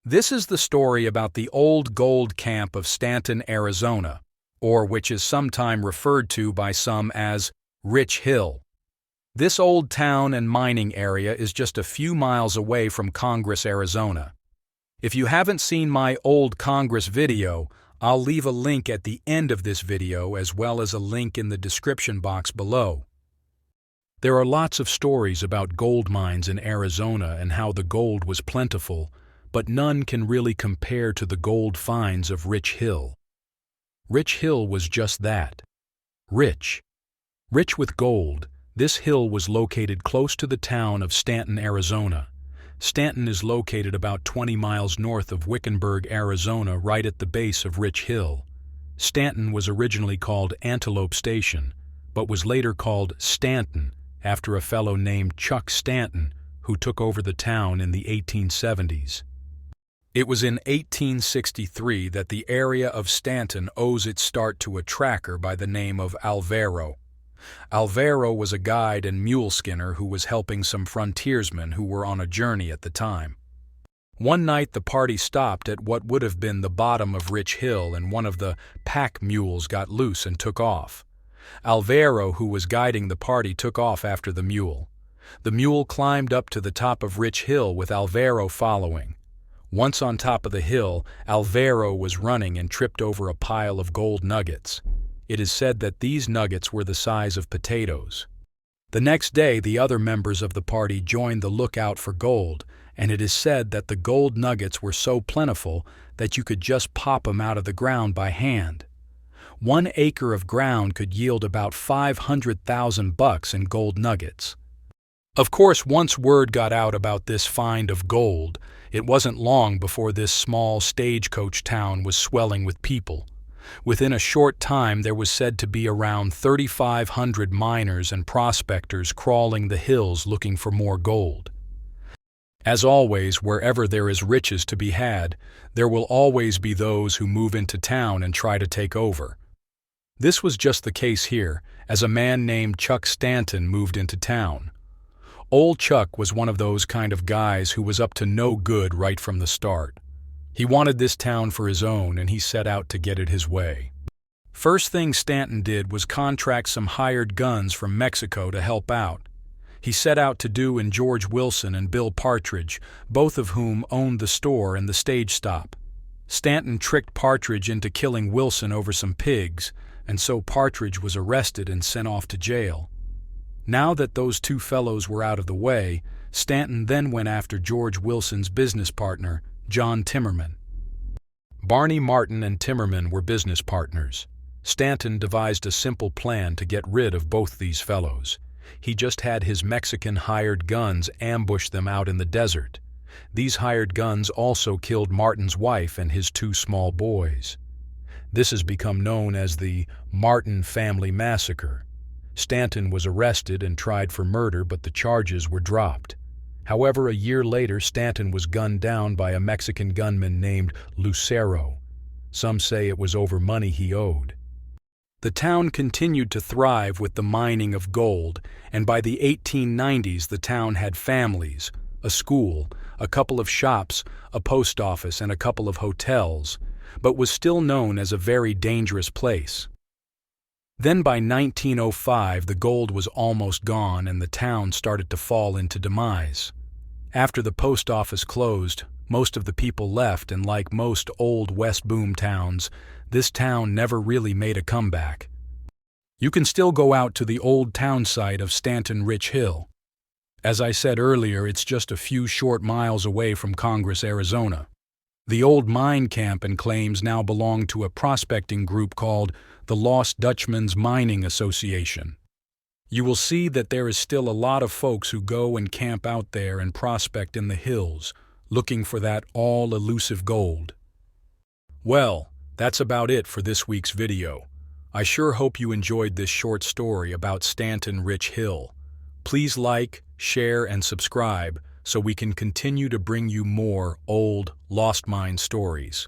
This is the story about the old gold camp of Stanton, Arizona, or which is sometimes referred to by some as Rich Hill. This old town and mining area is just a few miles away from Congress, Arizona. If you haven't seen my old Congress video, I'll leave a link at the end of this video as well as a link in the description box below. There are lots of stories about gold mines in Arizona and how the gold was plentiful, but none can really compare to the gold finds of Rich Hill. Rich Hill was just that. Rich. Rich with gold, this hill was located close to the town of Stanton, Arizona. Stanton is located about 20 miles north of Wickenburg, Arizona, right at the base of Rich Hill. Stanton was originally called Antelope Station, but was later called Stanton after a fellow named Chuck Stanton who took over the town in the 1870s. It was in 1863 that the area of Stanton owes its start to a tracker by the name of Alvaro. Alvaro was a guide and mule skinner who was helping some frontiersmen who were on a journey at the time. One night the party stopped at what would have been the bottom of Rich Hill, and one of the pack mules got loose and took off. Alvaro, who was guiding the party, took off after the mule. The mule climbed up to the top of Rich Hill with Alvaro following. Once on top of the hill, Alvaro was running and tripped over a pile of gold nuggets. It is said that these nuggets were the size of potatoes. The next day, the other members of the party joined the lookout for gold, and it is said that the gold nuggets were so plentiful that you could just pop them out of the ground by hand. 1 acre of ground could yield about $500,000 in gold nuggets. Of course, once word got out about this find of gold, it wasn't long before this small stagecoach town was swelling with people. Within a short time, there was said to be around 3,500 miners and prospectors crawling the hills looking for more gold. As always, wherever there is riches to be had, there will always be those who move into town and try to take over. This was just the case here, as a man named Chuck Stanton moved into town. Old Chuck was one of those kind of guys who was up to no good right from the start. He wanted this town for his own, and he set out to get it his way. First thing Stanton did was contract some hired guns from Mexico to help out. He set out to do in George Wilson and Bill Partridge, both of whom owned the store and the stage stop. Stanton tricked Partridge into killing Wilson over some pigs, and so Partridge was arrested and sent off to jail. Now that those two fellows were out of the way, Stanton then went after George Wilson's business partner, John Timmerman. Barney Martin and Timmerman were business partners. Stanton devised a simple plan to get rid of both these fellows. He just had his Mexican hired guns ambush them out in the desert. These hired guns also killed Martin's wife and his 2 small boys. This has become known as the Martin family massacre. Stanton was arrested and tried for murder, but the charges were dropped. However, a year later, Stanton was gunned down by a Mexican gunman named Lucero. Some say it was over money he owed. The town continued to thrive with the mining of gold, and by the 1890s the town had families, a school, a couple of shops, a post office, and a couple of hotels, but was still known as a very dangerous place. Then by 1905 the gold was almost gone and the town started to fall into demise. After the post office closed, most of the people left, and like most old West Boom towns, this town never really made a comeback. You can still go out to the old town site of Stanton Rich Hill. As I said earlier, it's just a few short miles away from Congress, Arizona. The old mine camp and claims now belong to a prospecting group called the Lost Dutchman's Mining Association. You will see that there is still a lot of folks who go and camp out there and prospect in the hills, looking for that all-elusive gold. Well, that's about it for this week's video. I sure hope you enjoyed this short story about Stanton Rich Hill. Please like, share, and subscribe so we can continue to bring you more old, lost mine stories.